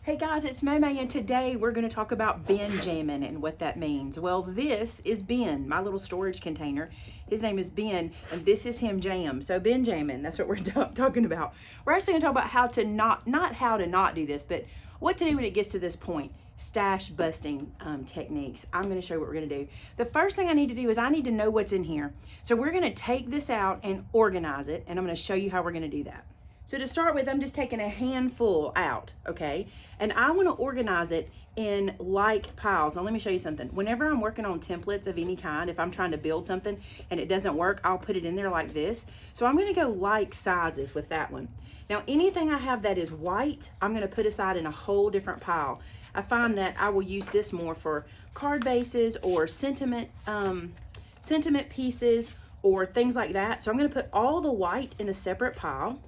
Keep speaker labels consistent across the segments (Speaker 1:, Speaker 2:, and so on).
Speaker 1: Hey guys, it's Maymay, and today we're going to talk about bin jamming and what that means. Well, this is Ben, my little storage container. His name is Ben, and this is him jam. So bin jamming, that's what we're talking about. We're actually going to talk about how to not how to not do this, but what to do when it gets to this point. Stash busting techniques. I'm going to show you what we're going to do. The first thing I need to do is I need to know what's in here. So we're going to take this out and organize it, and I'm going to show you how we're going to do that. So to start with, I'm just taking a handful out, okay? And I want to organize it in like piles. Now let me show you something. Whenever I'm working on templates of any kind, if I'm trying to build something and it doesn't work, I'll put it in there like this. So I'm going to go like sizes with that one. Now anything I have that is white, I'm going to put aside in a whole different pile. I find that I will use this more for card bases or sentiment pieces or things like that. So I'm going to put all the white in a separate pile.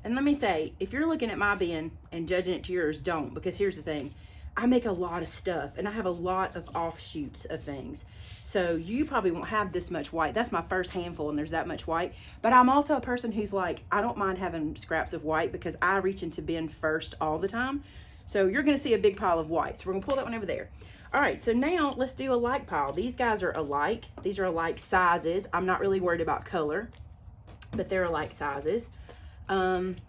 Speaker 1: And let me say, if you're looking at my bin and judging it to yours, don't, because here's the thing. I make a lot of stuff and I have a lot of offshoots of things. So you probably won't have this much white. That's my first handful and there's that much white. But I'm also a person who's like, I don't mind having scraps of white because I reach into bin first all the time. So you're gonna see a big pile of white. So we're gonna pull that one over there. All right, so now let's do a like pile. These guys are alike. These are alike sizes. I'm not really worried about color, but they're alike sizes.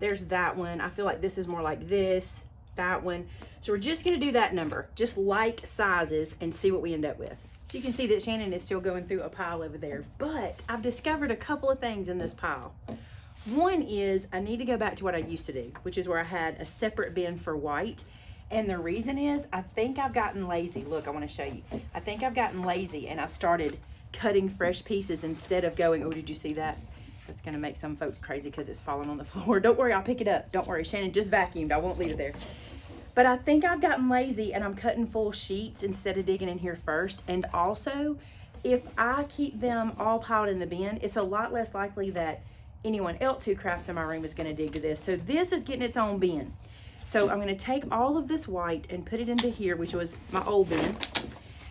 Speaker 1: There's that one. I feel like this is more like this, that one. So we're just going to do that number, just like sizes, and see what we end up with. So you can see that Shannon is still going through a pile over there, but I've discovered a couple of things in this pile. One is I need to go back to what I used to do, which is where I had a separate bin for white. And the reason is I think I've gotten lazy. Look, I want to show you. I think I've gotten lazy and I've started cutting fresh pieces instead of going, oh, did you see that? That's gonna make some folks crazy because it's falling on the floor. Don't worry, I'll pick it up. Don't worry, Shannon just vacuumed. I won't leave it there. But I think I've gotten lazy and I'm cutting full sheets instead of digging in here first. And also, if I keep them all piled in the bin, it's a lot less likely that anyone else who crafts in my room is gonna dig to this. So this is getting its own bin. So I'm gonna take all of this white and put it into here, which was my old bin,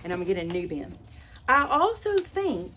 Speaker 1: and I'm gonna get a new bin. I also think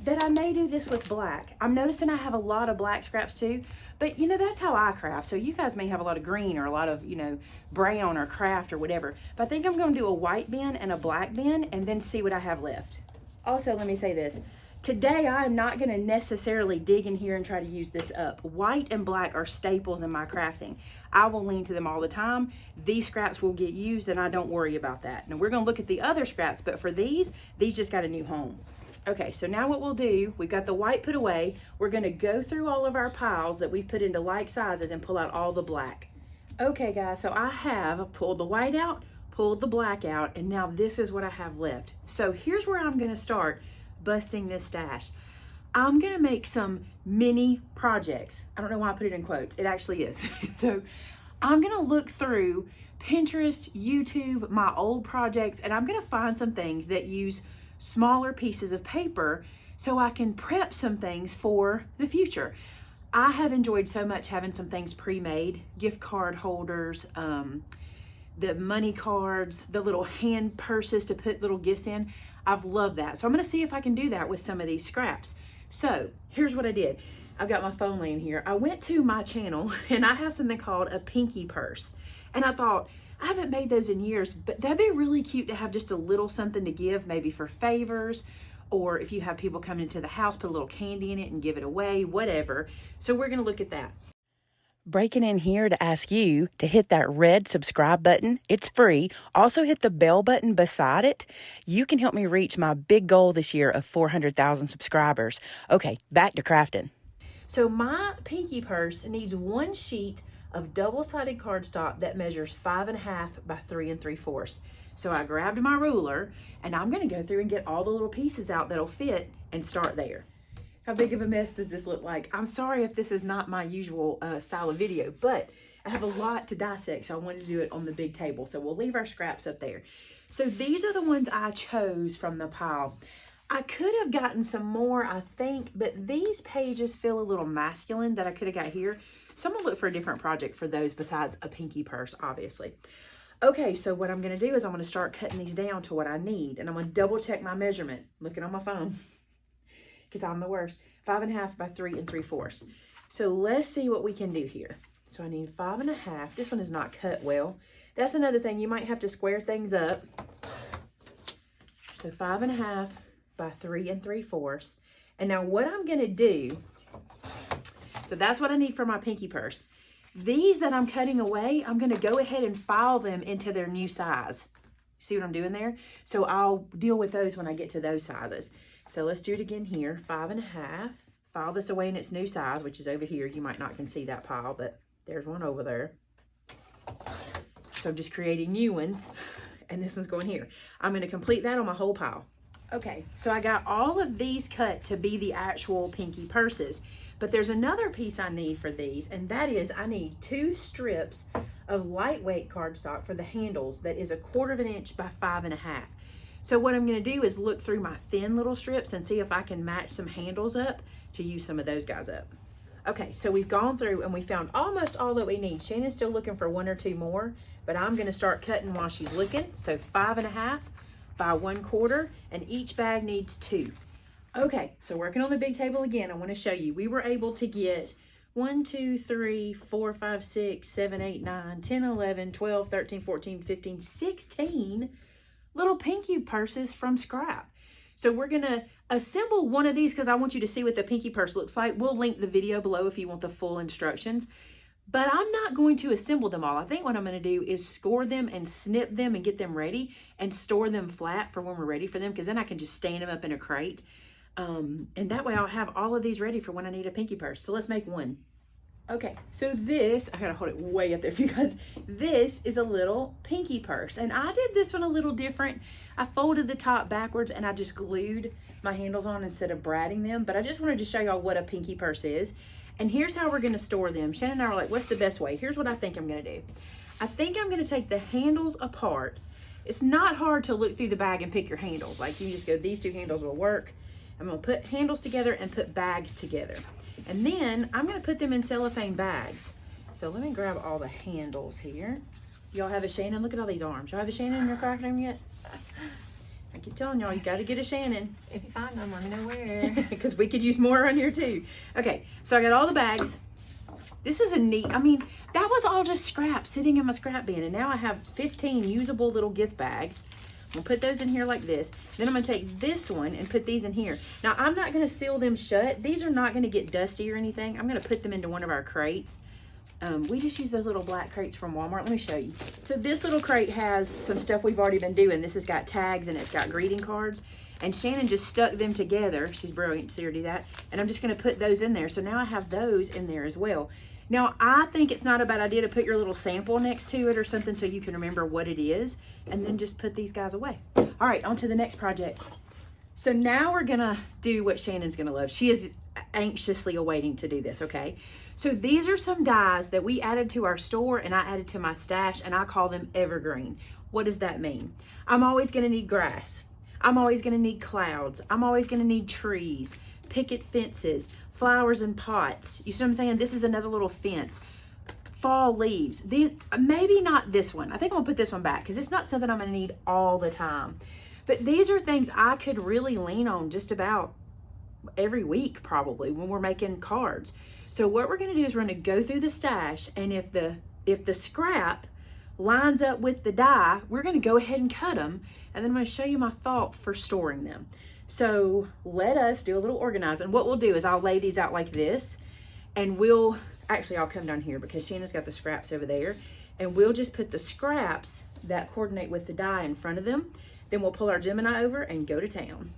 Speaker 1: that I may do this with black. I'm noticing I have a lot of black scraps too, but you know, that's how I craft. So you guys may have a lot of green or a lot of, you know, brown or craft or whatever. But I think I'm gonna do a white bin and a black bin and then see what I have left. Also, let me say this. Today, I'm not gonna necessarily dig in here and try to use this up. White and black are staples in my crafting. I will lean to them all the time. These scraps will get used and I don't worry about that. Now we're gonna look at the other scraps, but for these just got a new home. Okay, so now what we'll do, we've got the white put away. We're gonna go through all of our piles that we've put into like sizes and pull out all the black. Okay guys, so I have pulled the white out, pulled the black out, and now this is what I have left. So here's where I'm gonna start busting this stash. I'm gonna make some mini projects. I don't know why I put it in quotes, it actually is. So I'm gonna look through Pinterest, YouTube, my old projects, and I'm gonna find some things that use smaller pieces of paper so I can prep some things for the future. I have enjoyed so much having some things pre-made, gift card holders, the money cards, the little hand purses to put little gifts in. I've loved that. So I'm gonna see if I can do that with some of these scraps. So here's what I did. I've got my phone laying here. I went to my channel and I have something called a pinky purse. And I thought, I haven't made those in years, but that'd be really cute to have just a little something to give, maybe for favors, or if you have people come into the house, put a little candy in it and give it away, whatever. So we're gonna look at that. Breaking in here to ask you to hit that red subscribe button. It's free. Also hit the bell button beside it. You can help me reach my big goal this year of 400,000 subscribers. Okay, back to crafting. So my pinky purse needs one sheet of double-sided cardstock that measures 5.5 by 3 3/4. So I grabbed my ruler and I'm gonna go through and get all the little pieces out that'll fit and start there. How big of a mess does this look like? I'm sorry if this is not my usual style of video, but I have a lot to dissect, so I wanted to do it on the big table. So we'll leave our scraps up there. So these are the ones I chose from the pile. I could have gotten some more, I think, but these pages feel a little masculine that I could have got here. So I'm gonna look for a different project for those besides a pinky purse, obviously. Okay, so what I'm gonna do is I'm gonna start cutting these down to what I need, and I'm gonna double check my measurement, looking on my phone, because I'm the worst. 5.5 by 3 3/4. So let's see what we can do here. So I need 5.5. This one is not cut well. That's another thing. You might have to square things up. So 5.5 by 3 3/4. And now what I'm going to do, so that's what I need for my pinky purse. These that I'm cutting away, I'm going to go ahead and file them into their new size. See what I'm doing there? So I'll deal with those when I get to those sizes. So let's do it again here. 5.5. File this away in its new size, which is over here. You might not can see that pile, but there's one over there. So I'm just creating new ones. And this one's going here. I'm going to complete that on my whole pile. Okay, so I got all of these cut to be the actual pinky purses. But there's another piece I need for these, and that is I need 2 strips of lightweight cardstock for the handles that is 1/4 inch by 5.5. So what I'm going to do is look through my thin little strips and see if I can match some handles up to use some of those guys up. Okay, so we've gone through and we found almost all that we need. Shannon's still looking for 1 or 2 more, but I'm going to start cutting while she's looking. So 5.5 by 1/4, and each bag needs 2. Okay, so working on the big table again, I want to show you. We were able to get 1, 2, 3, 4, 5, 6, 7, 8, 9, 10, 11, 12, 13, 14, 15, 16 little pinky purses from scrap. So we're going to assemble one of these because I want you to see what the pinky purse looks like. We'll link the video below if you want the full instructions. But I'm not going to assemble them all. I think what I'm going to do is score them and snip them and get them ready and store them flat for when we're ready for them, because then I can just stand them up in a crate. And that way I'll have all of these ready for when I need a pinky purse. So let's make one. Okay, so this, I gotta hold it way up there for you guys. This is a little pinky purse, and I did this one a little different. I folded the top backwards and I just glued my handles on instead of braiding them, but I just wanted to show y'all what a pinky purse is. And here's how we're gonna store them. Shannon and I were like, what's the best way? Here's what I think I'm gonna do. I think I'm gonna take the handles apart. It's not hard to look through the bag and pick your handles. Like, you just go, these 2 handles will work. I'm gonna put handles together and put bags together. And then I'm gonna put them in cellophane bags. So let me grab all the handles here. Y'all have a Shannon? Look at all these arms. Y'all have a Shannon in your craft room yet? I keep telling y'all, you gotta get a Shannon.
Speaker 2: If you find them, let me know where.
Speaker 1: Because we could use more around here too. Okay, so I got all the bags. This is a neat, I mean, that was all just scrap sitting in my scrap bin. And now I have 15 usable little gift bags. I'm gonna put those in here like this. Then I'm gonna take this one and put these in here. Now, I'm not gonna seal them shut. These are not gonna get dusty or anything. I'm gonna put them into one of our crates. We just use those little black crates from Walmart. Let me show you. So this little crate has some stuff we've already been doing. This has got tags and it's got greeting cards. And Shannon just stuck them together. She's brilliant to see her do that. And I'm just gonna put those in there. So now I have those in there as well. Now, I think it's not a bad idea to put your little sample next to it or something so you can remember what it is, and then just put these guys away. All right, on to the next project. So now we're gonna do what Shannon's gonna love. She is anxiously awaiting to do this, okay? So these are some dies that we added to our store and I added to my stash, and I call them evergreen. What does that mean? I'm always gonna need grass. I'm always gonna need clouds. I'm always gonna need trees, picket fences, flowers and pots. You see what I'm saying? This is another little fence. Fall leaves. These, maybe not this one. I think I'm gonna put this one back because it's not something I'm gonna need all the time. But these are things I could really lean on just about every week probably when we're making cards. So what we're gonna do is we're gonna go through the stash, and if the scrap lines up with the die, we're gonna go ahead and cut them, and then I'm gonna show you my thought for storing them. So let us do a little organizing. What we'll do is I'll lay these out like this, and I'll come down here because Shannon's got the scraps over there, and we'll just put the scraps that coordinate with the die in front of them. Then we'll pull our Gemini over and go to town.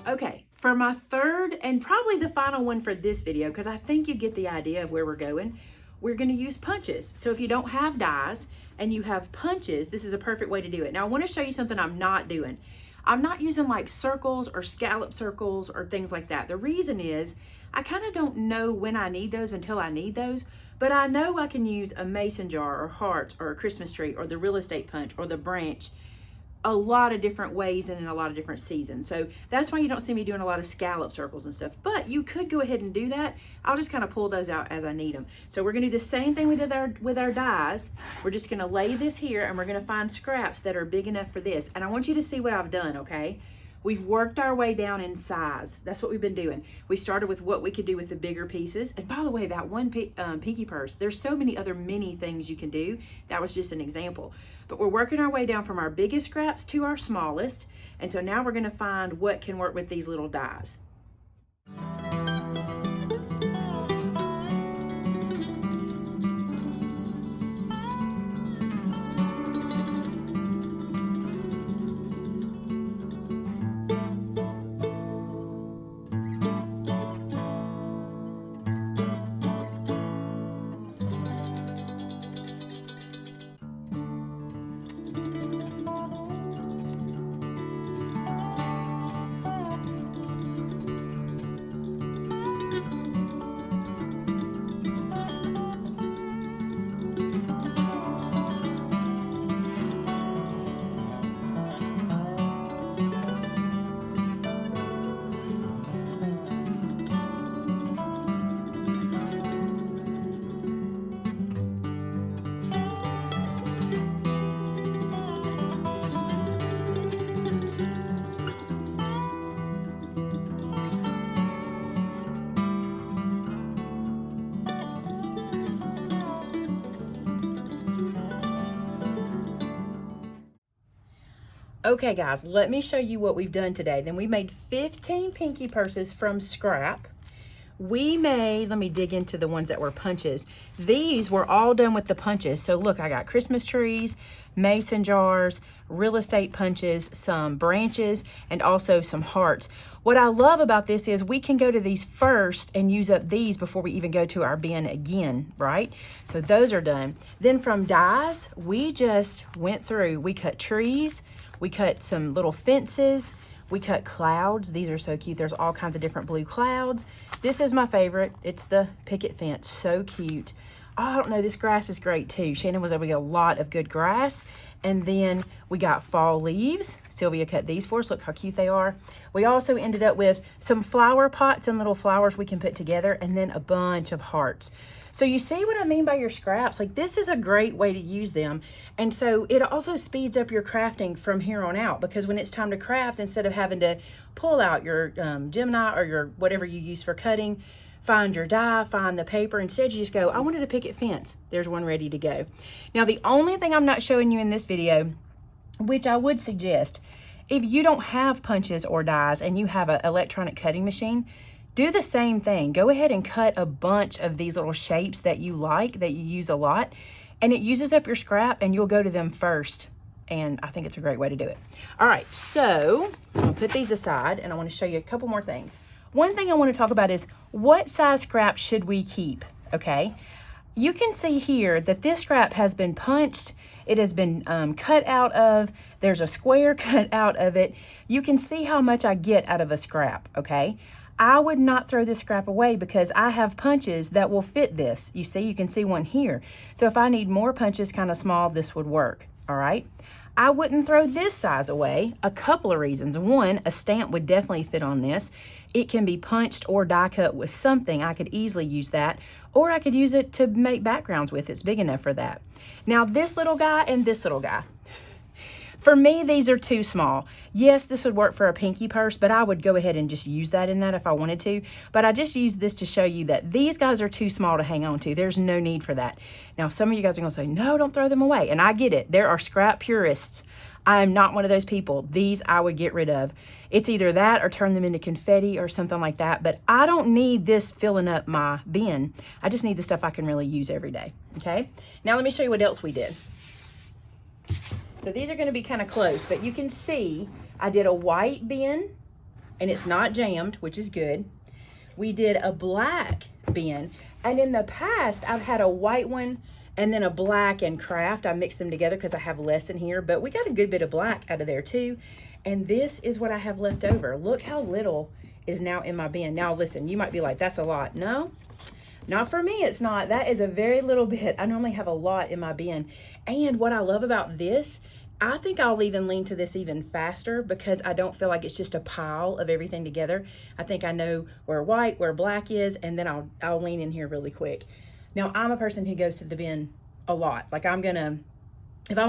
Speaker 1: Okay, for my third and probably the final one for this video, because I think you get the idea of where we're going, we're going to use punches. So if you don't have dies and you have punches, this is a perfect way to do it. Now I want to show you something I'm not doing. I'm not using like circles or scallop circles or things like that. The reason is I kind of don't know when I need those until I need those, but I know I can use a mason jar or hearts or a Christmas tree or the real estate punch or the branch a lot of different ways and in a lot of different seasons. So that's why you don't see me doing a lot of scallop circles and stuff, but you could go ahead and do that. I'll just kind of pull those out as I need them. So we're gonna do the same thing we did with our dies. We're just gonna lay this here and we're gonna find scraps that are big enough for this. And I want you to see what I've done, okay? We've worked our way down in size. That's what we've been doing. We started with what we could do with the bigger pieces. And by the way, that one pinky purse, there's so many other mini things you can do. That was just an example. But we're working our way down from our biggest scraps to our smallest. And so now we're gonna find what can work with these little dies. Okay guys, let me show you what we've done today. Then we made 15 pinky purses from scrap. We made, let me dig into the ones that were punches. These were all done with the punches. So look, I got Christmas trees, mason jars, real estate punches, some branches, and also some hearts. What I love about this is we can go to these first and use up these before we even go to our bin again, right? So those are done. Then from dies, we just went through, we cut trees, we cut some little fences, we cut clouds. These are so cute. There's all kinds of different blue clouds. This is my favorite. It's the picket fence. So cute. Oh, I don't know. This grass is great too. Shannon was able to get a lot of good grass. And then we got fall leaves. Sylvia cut these for us. Look how cute they are. We also ended up with some flower pots and little flowers we can put together, and then a bunch of hearts. So you see what I mean by your scraps? Like, this is a great way to use them. And so it also speeds up your crafting from here on out, because when it's time to craft, instead of having to pull out your Gemini or your whatever you use for cutting, find your die, find the paper, instead you just go, I wanted a picket fence. There's one ready to go. Now, the only thing I'm not showing you in this video, which I would suggest, if you don't have punches or dies and you have an electronic cutting machine, do the same thing. Go ahead and cut a bunch of these little shapes that you like, that you use a lot, and it uses up your scrap, and you'll go to them first. And I think it's a great way to do it. All right, so I'm gonna put these aside, and I wanna show you a couple more things. One thing I wanna talk about is what size scrap should we keep, okay? You can see here that this scrap has been punched. It has been cut out of, there's a square cut out of it. You can see how much I get out of a scrap, okay? I would not throw this scrap away because I have punches that will fit this. You see, you can see one here. So if I need more punches kind of small, this would work, all right? I wouldn't throw this size away. A couple of reasons. One, a stamp would definitely fit on this. It can be punched or die cut with something. I could easily use that, or I could use it to make backgrounds with. It's big enough for that. Now this little guy and this little guy. For me, these are too small. Yes, this would work for a pinky purse, but I would go ahead and just use that in that if I wanted to. But I just used this to show you that these guys are too small to hang on to. There's no need for that. Now, some of you guys are gonna say, no, don't throw them away. And I get it. There are scrap purists. I'm not one of those people. These I would get rid of. It's either that or turn them into confetti or something like that. But I don't need this filling up my bin. I just need the stuff I can really use every day, okay? Now let me show you what else we did. So these are gonna be kind of close, but you can see I did a white bin, and it's not jammed, which is good. We did a black bin, and in the past I've had a white one and then a black and craft. I mixed them together because I have less in here, but we got a good bit of black out of there too. And this is what I have left over. Look how little is now in my bin. Now listen, you might be like, that's a lot. No, not for me, it's not. That is a very little bit. I normally have a lot in my bin. And what I love about this, I think I'll even lean to this even faster because I don't feel like it's just a pile of everything together. I think I know where white, where black is, and then I'll lean in here really quick. Now, I'm a person who goes to the bin a lot. Like if I'm gonna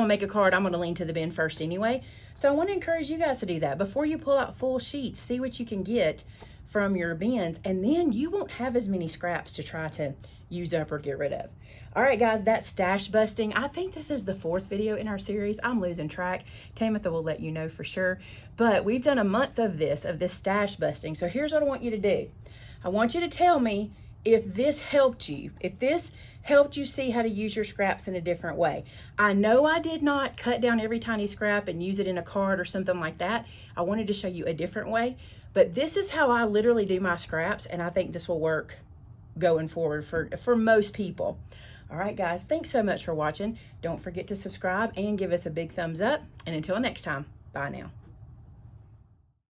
Speaker 1: make a card, I'm gonna lean to the bin first anyway. So I wanna encourage you guys to do that. Before you pull out full sheets, see what you can get from your bins, and then you won't have as many scraps to try to use up or get rid of. All right, guys, that's stash busting. I think this is the 4th video in our series. I'm losing track. Tamitha will let you know for sure. But we've done a month of this stash busting. So here's what I want you to do. I want you to tell me if this helped you, if this helped you see how to use your scraps in a different way. I know I did not cut down every tiny scrap and use it in a card or something like that. I wanted to show you a different way, but this is how I literally do my scraps, and I think this will work going forward for most people. All right, guys, thanks so much for watching. Don't forget to subscribe and give us a big thumbs up, and until next time, bye now.